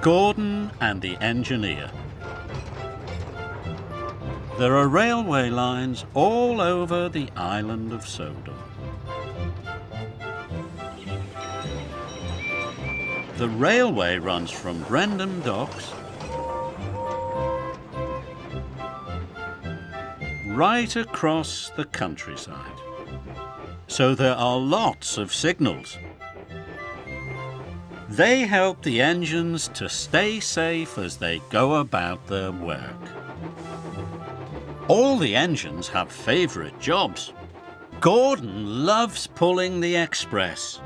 Gordon and the Engineer. There are railway lines all over the island of Sodor. The railway runs from Brendam Docks right across the countryside. So there are lots of signals. They help the engines to stay safe as they go about their work. All the engines have favourite jobs. Gordon loves pulling the express.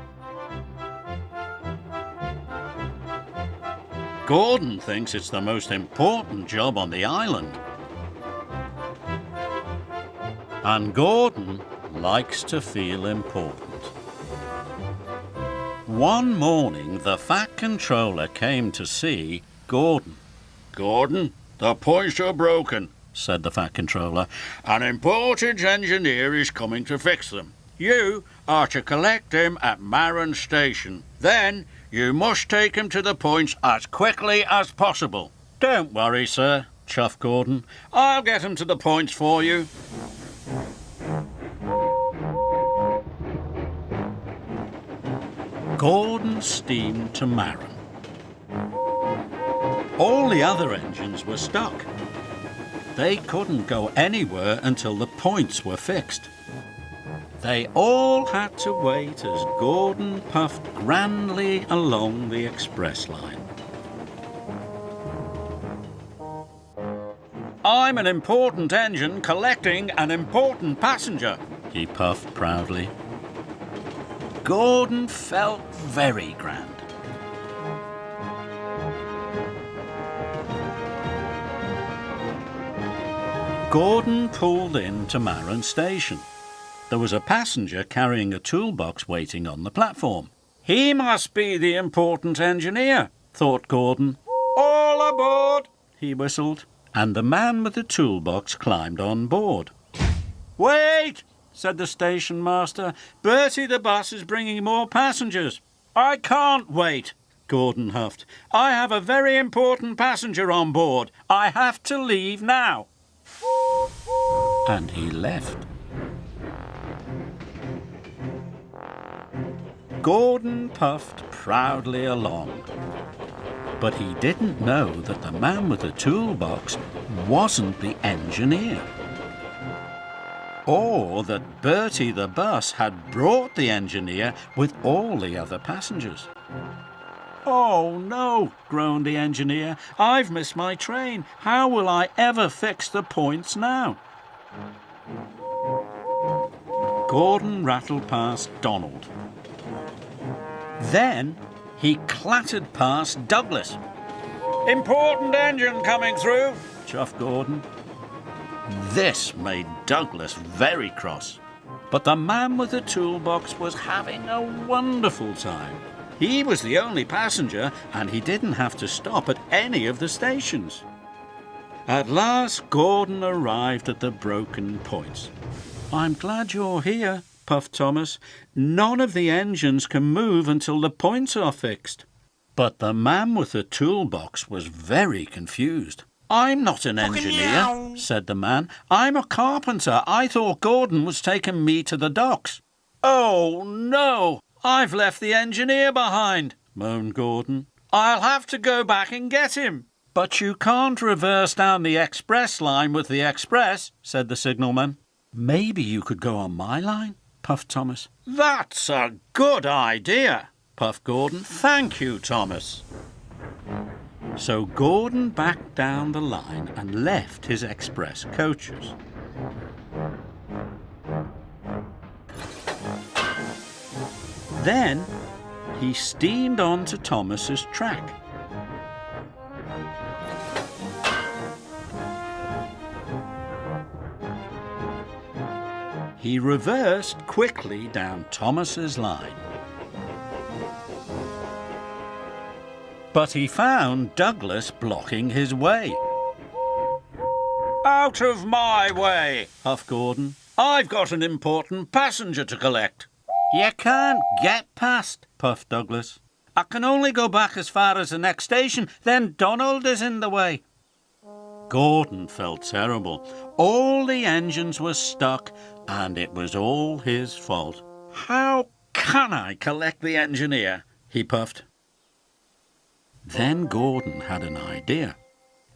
Gordon thinks it's the most important job on the island. And Gordon likes to feel important. One morning, the Fat Controller came to see Gordon. "Gordon, the points are broken," said the Fat Controller. "An important engineer is coming to fix them. You are to collect him at Marron Station. Then you must take him to the points as quickly as possible." "Don't worry, sir," chuffed Gordon. "I'll get him to the points for you." Gordon steamed to Marron. All the other engines were stuck. They couldn't go anywhere until the points were fixed. They all had to wait as Gordon puffed grandly along the express line. "I'm an important engine collecting an important passenger," he puffed proudly. Gordon felt very grand. Gordon pulled in to Marron Station. There was a passenger carrying a toolbox waiting on the platform. "He must be the important engineer," thought Gordon. "All aboard," he whistled, and the man with the toolbox climbed on board. "Wait," said the station master. "Bertie the bus is bringing more passengers." "I can't wait," Gordon huffed. "I have a very important passenger on board. I have to leave now." And he left. Gordon puffed proudly along. But he didn't know that the man with the toolbox wasn't the engineer. Or that Bertie the bus had brought the engineer with all the other passengers. "Oh no," groaned the engineer. "I've missed my train. How will I ever fix the points now?" Gordon rattled past Donald. Then he clattered past Douglas. "Important engine coming through," chuffed Gordon. This made Douglas very cross. But the man with the toolbox was having a wonderful time. He was the only passenger, and he didn't have to stop at any of the stations. At last, Gordon arrived at the broken points. "I'm glad you're here," puffed Thomas. "None of the engines can move until the points are fixed." But the man with the toolbox was very confused. "I'm not an engineer," said the man. "I'm a carpenter. I thought Gordon was taking me to the docks." "Oh, no! I've left the engineer behind," moaned Gordon. "I'll have to go back and get him." "But you can't reverse down the express line with the express," said the signalman. "Maybe you could go on my line," puffed Thomas. "That's a good idea," puffed Gordon. "Thank you, Thomas." So Gordon backed down the line and left his express coaches. Then he steamed on to Thomas's track. He reversed quickly down Thomas's line. But he found Douglas blocking his way. "Out of my way," huffed Gordon. "I've got an important passenger to collect." "You can't get past," puffed Douglas. I can only go back as far as the next station, then Donald is in the way. Gordon felt terrible. All the engines were stuck, and it was all his fault. How can I collect the engineer? He puffed. Then Gordon had an idea.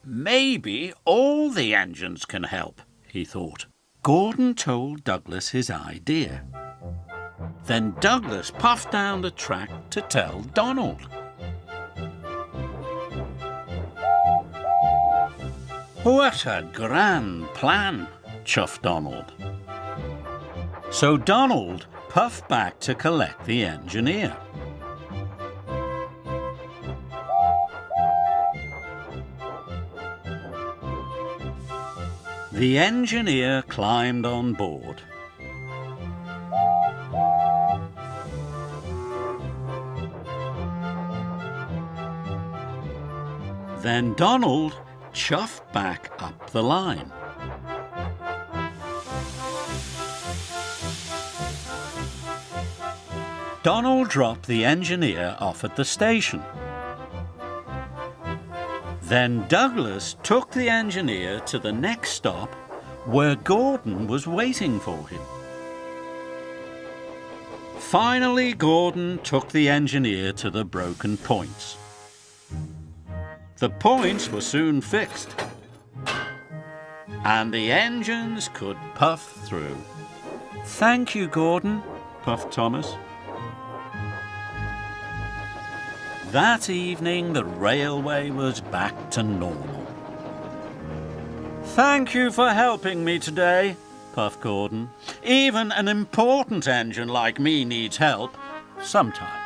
Maybe all the engines can help, he thought. Gordon told Douglas his idea. Then Douglas puffed down the track to tell Donald. What a grand plan, chuffed Donald. So Donald puffed back to collect the engineer. The engineer climbed on board. Then Donald chuffed back up the line. Donald dropped the engineer off at the station. Then Douglas took the engineer to the next stop where Gordon was waiting for him. Finally, Gordon took the engineer to the broken points. The points were soon fixed, and the engines could puff through. Thank you, Gordon, puffed Thomas. That evening, the railway was back to normal. Thank you for helping me today, puffed Gordon. Even an important engine like me needs help sometimes.